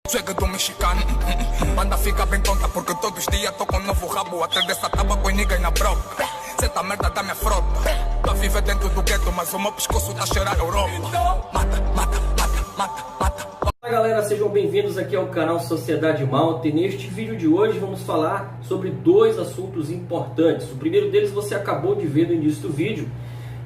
Chegue do mexicano, banda fica bem tonta porque todos os dias tô com um novo rabo. Atrás dessa tábua com ninguém na broca. Cê merda da minha frota. Tô a viver dentro do gueto, mas o meu pescoço tá a cheirar Europa. Mata, mata, mata, mata, mata. Olá galera, sejam bem-vindos aqui ao canal Sociedade Malta. E neste vídeo de hoje vamos falar sobre dois assuntos importantes. O primeiro deles você acabou de ver no início do vídeo.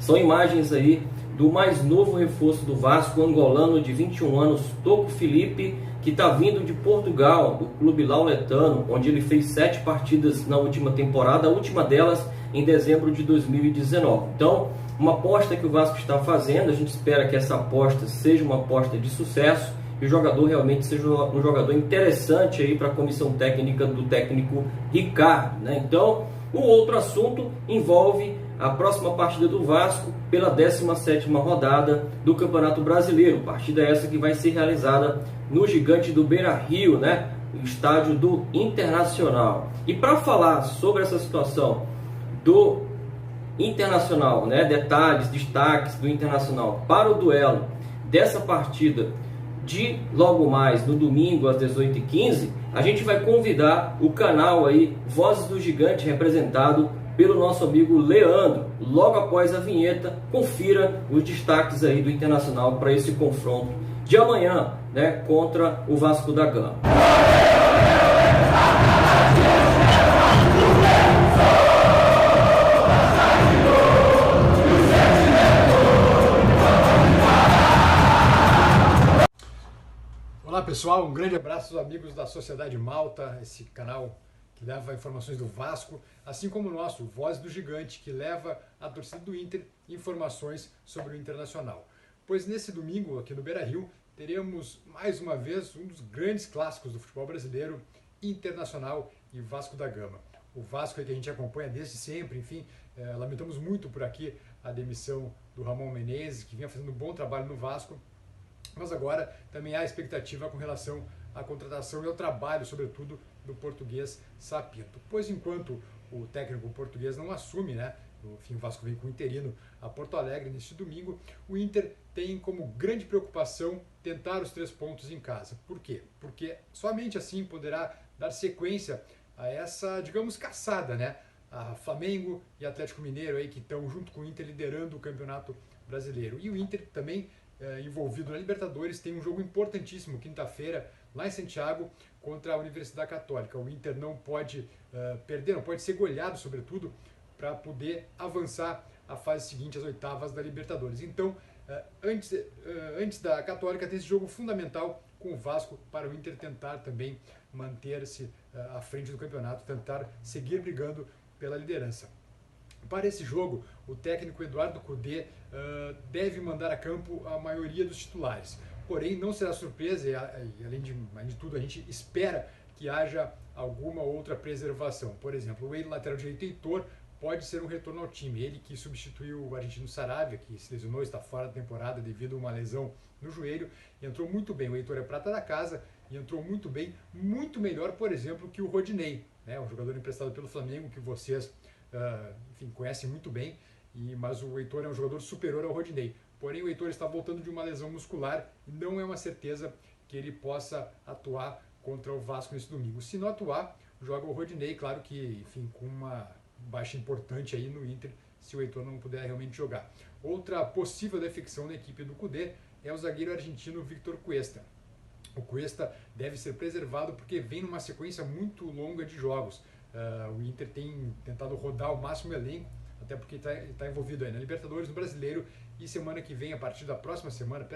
São imagens aí do mais novo reforço do Vasco, angolano de 21 anos, Toco Filipe, que está vindo de Portugal, do clube lauletano, onde ele fez 7 partidas na última temporada, a última delas em dezembro de 2019. Então, uma aposta que o Vasco está fazendo, a gente espera que essa aposta seja uma aposta de sucesso e o jogador realmente seja um jogador interessante aí para a comissão técnica do técnico Ricardo, né? Então, o outro assunto envolve a próxima partida do Vasco pela 17ª rodada do Campeonato Brasileiro. Partida essa que vai ser realizada no Gigante do Beira-Rio, né? O estádio do Internacional. E para falar sobre essa situação do Internacional, né? Detalhes, destaques do Internacional para o duelo dessa partida de logo mais no domingo às 18h15, a gente vai convidar o canal aí Vozes do Gigante, representado pelo nosso amigo Leandro. Logo após a vinheta, confira os destaques aí do Internacional para esse confronto de amanhã, né, contra o Vasco da Gama. Olá pessoal, um grande abraço aos amigos da Sociedade Malta, esse canal que leva informações do Vasco, assim como o nosso Voz do Gigante, que leva a torcida do Inter informações sobre o Internacional. Pois nesse domingo, aqui no Beira-Rio, teremos mais uma vez um dos grandes clássicos do futebol brasileiro, Internacional e Vasco da Gama. O Vasco é que a gente acompanha desde sempre, enfim, lamentamos muito por aqui a demissão do Ramon Menezes, que vinha fazendo um bom trabalho no Vasco, mas agora também há expectativa com relação à contratação e ao trabalho, sobretudo, do português Sapinto. Pois enquanto o técnico português não assume, né, enfim, o Vasco vem com o interino a Porto Alegre neste domingo, o Inter tem como grande preocupação tentar os 3 pontos em casa. Por quê? Porque somente assim poderá dar sequência a essa, digamos, caçada, né? A Flamengo e Atlético Mineiro aí que estão junto com o Inter liderando o Campeonato Brasileiro. E o Inter também envolvido na Libertadores, tem um jogo importantíssimo, quinta-feira, lá em Santiago, contra a Universidade Católica. O Inter não pode perder, não pode ser goleado, sobretudo, para poder avançar à fase seguinte, às oitavas da Libertadores. Então, antes da Católica, tem esse jogo fundamental com o Vasco para o Inter tentar também manter-se à frente do campeonato, tentar seguir brigando pela liderança. Para esse jogo, o técnico Eduardo Cudê deve mandar a campo a maioria dos titulares. Porém, não será surpresa e além de tudo, a gente espera que haja alguma outra preservação. Por exemplo, o lateral direito Heitor pode ser um retorno ao time. Ele que substituiu o argentino Saravia, que se lesionou, está fora da temporada devido a uma lesão no joelho, entrou muito bem. O Heitor é prata da casa e entrou muito bem, muito melhor, por exemplo, que o Rodinei, né, um jogador emprestado pelo Flamengo, que vocês enfim, conhecem muito bem, mas o Heitor é um jogador superior ao Rodinei. Porém, o Heitor está voltando de uma lesão muscular e não é uma certeza que ele possa atuar contra o Vasco nesse domingo. Se não atuar, joga o Rodinei, claro que, enfim, com uma baixa importante aí no Inter, se o Heitor não puder realmente jogar. Outra possível defecção na equipe do Cudê é o zagueiro argentino Victor Cuesta. O Cuesta deve ser preservado porque vem numa sequência muito longa de jogos. O Inter tem tentado rodar o máximo elenco, até porque está envolvido aí na Libertadores, no Brasileiro, e semana que vem, a partir da próxima semana,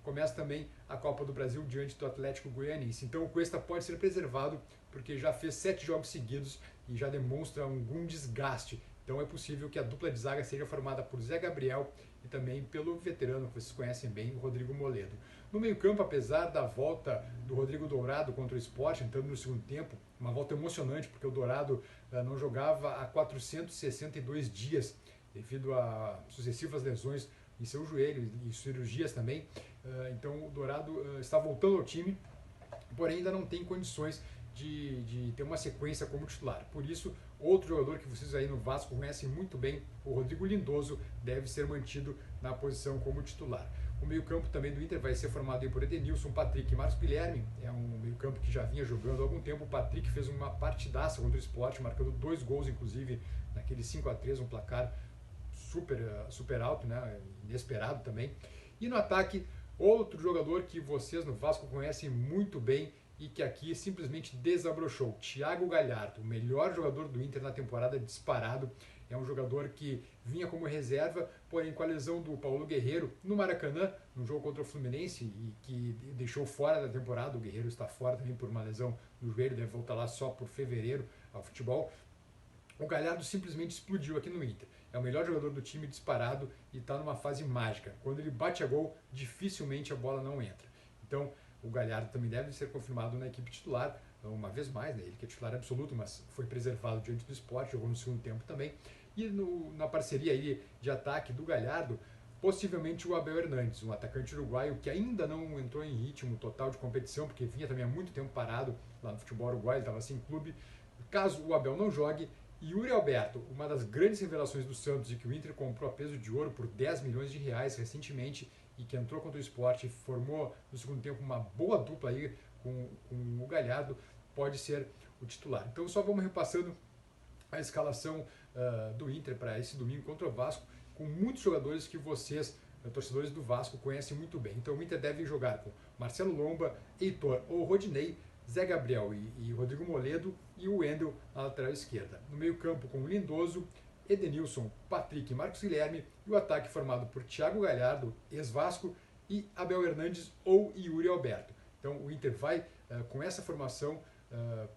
começa também a Copa do Brasil diante do Atlético Goianiense. Então o Cuesta pode ser preservado porque já fez 7 jogos seguidos e já demonstra algum desgaste. Então é possível que a dupla de zaga seja formada por Zé Gabriel e também pelo veterano, que vocês conhecem bem, o Rodrigo Moledo. No meio-campo, apesar da volta do Rodrigo Dourado contra o Sport, entrando no segundo tempo, uma volta emocionante, porque o Dourado não jogava há 462 dias, devido a sucessivas lesões em seu joelho e cirurgias também. Então o Dourado está voltando ao time, porém ainda não tem condições de ter uma sequência como titular. Por isso, outro jogador que vocês aí no Vasco conhecem muito bem, o Rodrigo Lindoso, deve ser mantido na posição como titular. O meio-campo também do Inter vai ser formado aí por Edenilson, Patrick e Marcos Guilherme. É um meio-campo que já vinha jogando há algum tempo. O Patrick fez uma partidaça contra o Sport, marcando 2 gols, inclusive, naquele 5-3, um placar super alto, né? Inesperado também. E no ataque, outro jogador que vocês no Vasco conhecem muito bem e que aqui simplesmente desabrochou. Thiago Galhardo, o melhor jogador do Inter na temporada, disparado. É um jogador que vinha como reserva, porém com a lesão do Paulo Guerreiro no Maracanã, no jogo contra o Fluminense, e que deixou fora da temporada. O Guerreiro está fora também por uma lesão no joelho, deve voltar lá só por fevereiro ao futebol. O Galhardo simplesmente explodiu aqui no Inter. É o melhor jogador do time disparado e está numa fase mágica. Quando ele bate a gol, dificilmente a bola não entra. Então, o Galhardo também deve ser confirmado na equipe titular, uma vez mais, né? Ele que é titular absoluto, mas foi preservado diante do Sport, jogou no segundo tempo também. E na parceria aí de ataque do Galhardo, possivelmente o Abel Hernandes, um atacante uruguaio que ainda não entrou em ritmo total de competição, porque vinha também há muito tempo parado lá no futebol uruguaio, ele estava sem clube. Caso o Abel não jogue, Yuri Alberto, uma das grandes revelações do Santos e que o Inter comprou a peso de ouro por 10 milhões de reais recentemente e que entrou contra o Sport e formou no segundo tempo uma boa dupla aí com o Galhardo, pode ser o titular. Então só vamos repassando a escalação do Inter para esse domingo contra o Vasco, com muitos jogadores que vocês, torcedores do Vasco, conhecem muito bem. Então o Inter deve jogar com Marcelo Lomba, Heitor ou Rodinei, Zé Gabriel e Rodrigo Moledo e o Wendel na lateral esquerda. No meio campo com Lindoso, Edenilson, Patrick e Marcos Guilherme, e o ataque formado por Thiago Galhardo, ex-Vasco, e Abel Hernandes ou Yuri Alberto. Então o Inter vai com essa formação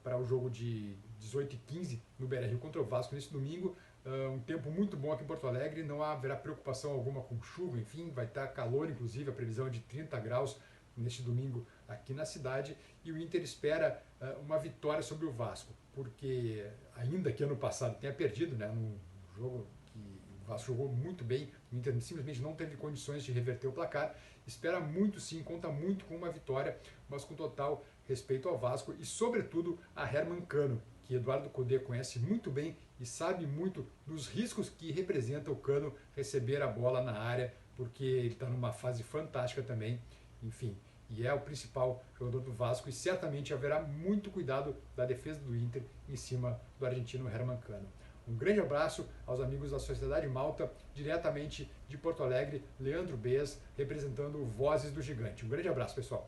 para o jogo de 18h15 no Beira-Rio contra o Vasco nesse domingo. Um tempo muito bom aqui em Porto Alegre, não haverá preocupação alguma com chuva, enfim, vai estar calor, inclusive a previsão é de 30 graus neste domingo aqui na cidade, e o Inter espera uma vitória sobre o Vasco, porque ainda que ano passado tenha perdido, né, num jogo que o Vasco jogou muito bem, o Inter simplesmente não teve condições de reverter o placar, espera muito sim, conta muito com uma vitória, mas com total respeito ao Vasco e sobretudo a Herman Cano, que Eduardo Cudê conhece muito bem e sabe muito dos riscos que representa o Cano receber a bola na área, porque ele está numa fase fantástica também, enfim, e é o principal jogador do Vasco e certamente haverá muito cuidado da defesa do Inter em cima do argentino Herman Cano. Um grande abraço aos amigos da Sociedade Malta, diretamente de Porto Alegre, Leandro Bez, representando Vozes do Gigante. Um grande abraço, pessoal.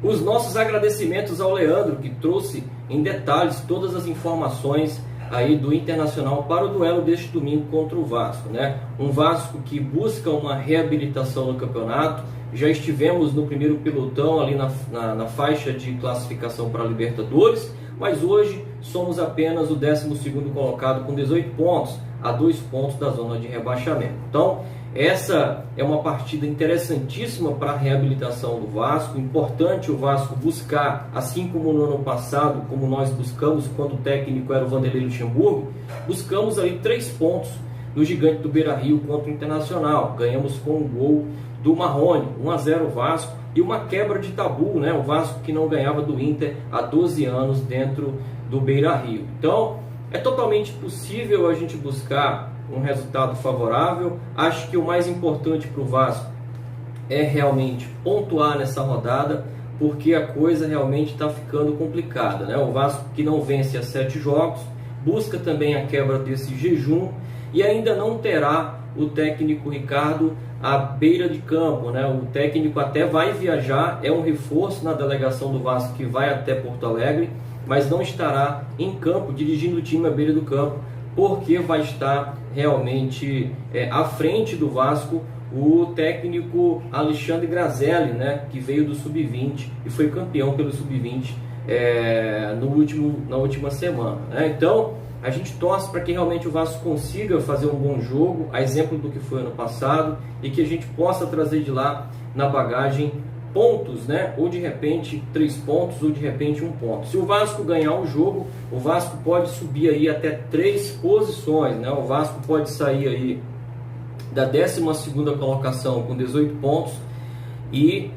Os nossos agradecimentos ao Leandro, que trouxe em detalhes todas as informações aí do Internacional para o duelo deste domingo contra o Vasco, né? Um Vasco que busca uma reabilitação no campeonato. Já estivemos no primeiro pelotão ali na faixa de classificação para a Libertadores, mas hoje somos apenas o 12º colocado com 18 pontos, a 2 pontos da zona de rebaixamento. Então, essa é uma partida interessantíssima para a reabilitação do Vasco. Importante o Vasco buscar, assim como no ano passado, como nós buscamos quando o técnico era o Vanderlei Luxemburgo, buscamos aí 3 pontos no Gigante do Beira-Rio contra o Internacional. Ganhamos com um gol do Marrone, 1-0 Vasco, e uma quebra de tabu, né? O Vasco que não ganhava do Inter há 12 anos dentro do Beira-Rio. Então, é totalmente possível a gente buscar um resultado favorável. Acho que o mais importante para o Vasco é realmente pontuar nessa rodada, porque a coisa realmente está ficando complicada, né? O Vasco que não vence há 7 jogos, busca também a quebra desse jejum e ainda não terá o técnico Ricardo à beira de campo, né? O técnico até vai viajar, é um reforço na delegação do Vasco que vai até Porto Alegre, mas não estará em campo dirigindo o time à beira do campo, porque vai estar realmente à frente do Vasco o técnico Alexandre Grazelli, né, que veio do Sub-20 e foi campeão pelo Sub-20 na última semana, né? Então, a gente torce para que realmente o Vasco consiga fazer um bom jogo, a exemplo do que foi ano passado, e que a gente possa trazer de lá na bagagem pontos, né? Ou de repente 3 pontos, ou de repente 1 ponto. Se o Vasco ganhar o jogo, o Vasco pode subir aí até 3 posições, né? O Vasco pode sair aí da 12ª colocação com 18 pontos e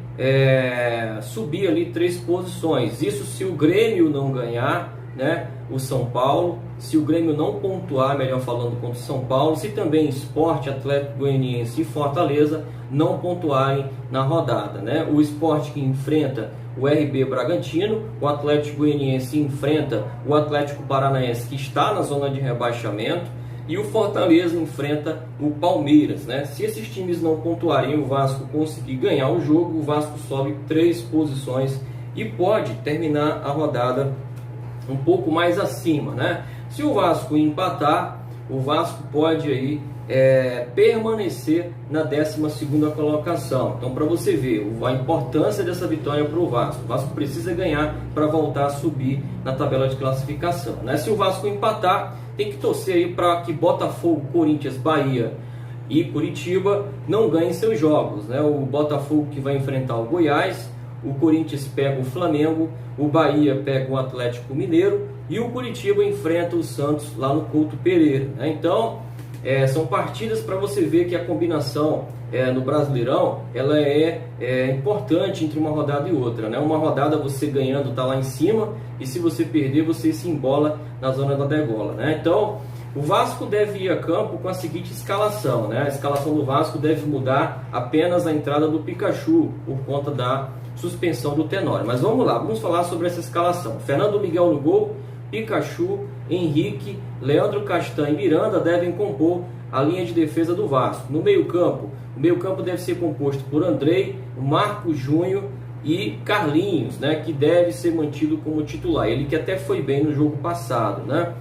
subir ali 3 posições. Isso se o Grêmio não ganhar, né? o São Paulo. Se o Grêmio não pontuar, melhor falando, contra o São Paulo, se também Sport, Atlético Goianiense e Fortaleza não pontuarem na rodada, né? O Sport que enfrenta o RB Bragantino, o Atlético Goianiense enfrenta o Atlético Paranaense, que está na zona de rebaixamento, e o Fortaleza enfrenta o Palmeiras, né? Se esses times não pontuarem e o Vasco conseguir ganhar o jogo, o Vasco sobe 3 posições e pode terminar a rodada um pouco mais acima, né? Se o Vasco empatar, o Vasco pode aí permanecer na 12ª colocação. Então, para você ver a importância dessa vitória para o Vasco precisa ganhar para voltar a subir na tabela de classificação, né? Se o Vasco empatar, tem que torcer aí para que Botafogo, Corinthians, Bahia e Curitiba não ganhem seus jogos, né? O Botafogo que vai enfrentar o Goiás, o Corinthians pega o Flamengo, o Bahia pega o Atlético Mineiro e o Curitiba enfrenta o Santos lá no Couto Pereira, né? Então, são partidas para você ver que a combinação no Brasileirão ela é importante entre uma rodada e outra, né? Uma rodada você ganhando está lá em cima, e se você perder você se embola na zona da degola, né? Então o Vasco deve ir a campo com a seguinte escalação, né? A escalação do Vasco deve mudar apenas a entrada do Pikachu por conta da suspensão do Tenório. Mas vamos lá, vamos falar sobre essa escalação. Fernando Miguel no gol, Pikachu, Henrique, Leandro Castan e Miranda devem compor a linha de defesa do Vasco. No meio-campo, o meio-campo deve ser composto por Andrei, Marco Júnior e Carlinhos, né, que deve ser mantido como titular. Ele que até foi bem no jogo passado, né?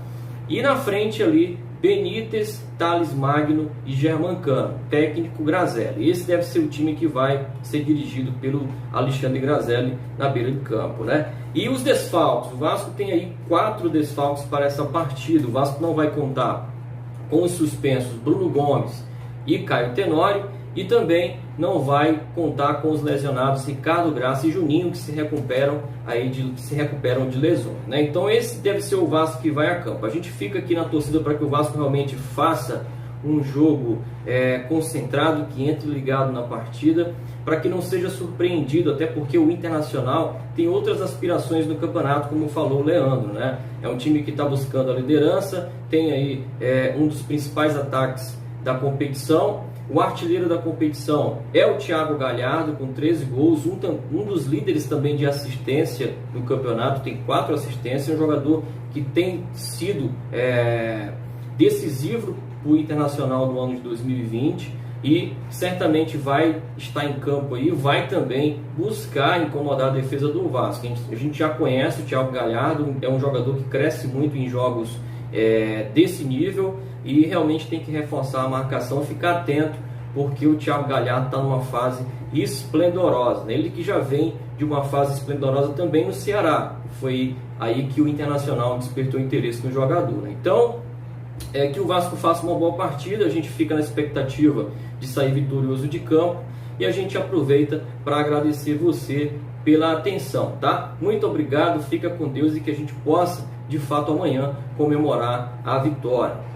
E na frente ali, Benítez, Thales Magno e Germancano, técnico Grazelli. Esse deve ser o time que vai ser dirigido pelo Alexandre Grazelli na beira de campo, né? E os desfalques, o Vasco tem aí 4 desfalques para essa partida. O Vasco não vai contar com os suspensos Bruno Gomes e Caio Tenório, e também não vai contar com os lesionados Ricardo Graça e Juninho, que se recuperam de lesões, né? Então esse deve ser o Vasco que vai a campo. A gente fica aqui na torcida para que o Vasco realmente faça um jogo concentrado, que entre ligado na partida, para que não seja surpreendido, até porque o Internacional tem outras aspirações no campeonato, como falou o Leandro, né? É um time que está buscando a liderança, tem aí um dos principais ataques da competição. O artilheiro da competição é o Thiago Galhardo, com 13 gols, um dos líderes também de assistência no campeonato, tem 4 assistências, um jogador que tem sido decisivo para o Internacional no ano de 2020 e certamente vai estar em campo aí, vai também buscar incomodar a defesa do Vasco. A gente já conhece o Thiago Galhardo, é um jogador que cresce muito em jogos desse nível, e realmente tem que reforçar a marcação, ficar atento, porque o Thiago Galhardo está numa fase esplendorosa, né? Ele que já vem de uma fase esplendorosa também no Ceará, foi aí que o Internacional despertou interesse no jogador, né? Então, que o Vasco faça uma boa partida, a gente fica na expectativa de sair vitorioso de campo, e a gente aproveita para agradecer você pela atenção, tá? Muito obrigado, fica com Deus, e que a gente possa, de fato, amanhã comemorar a vitória.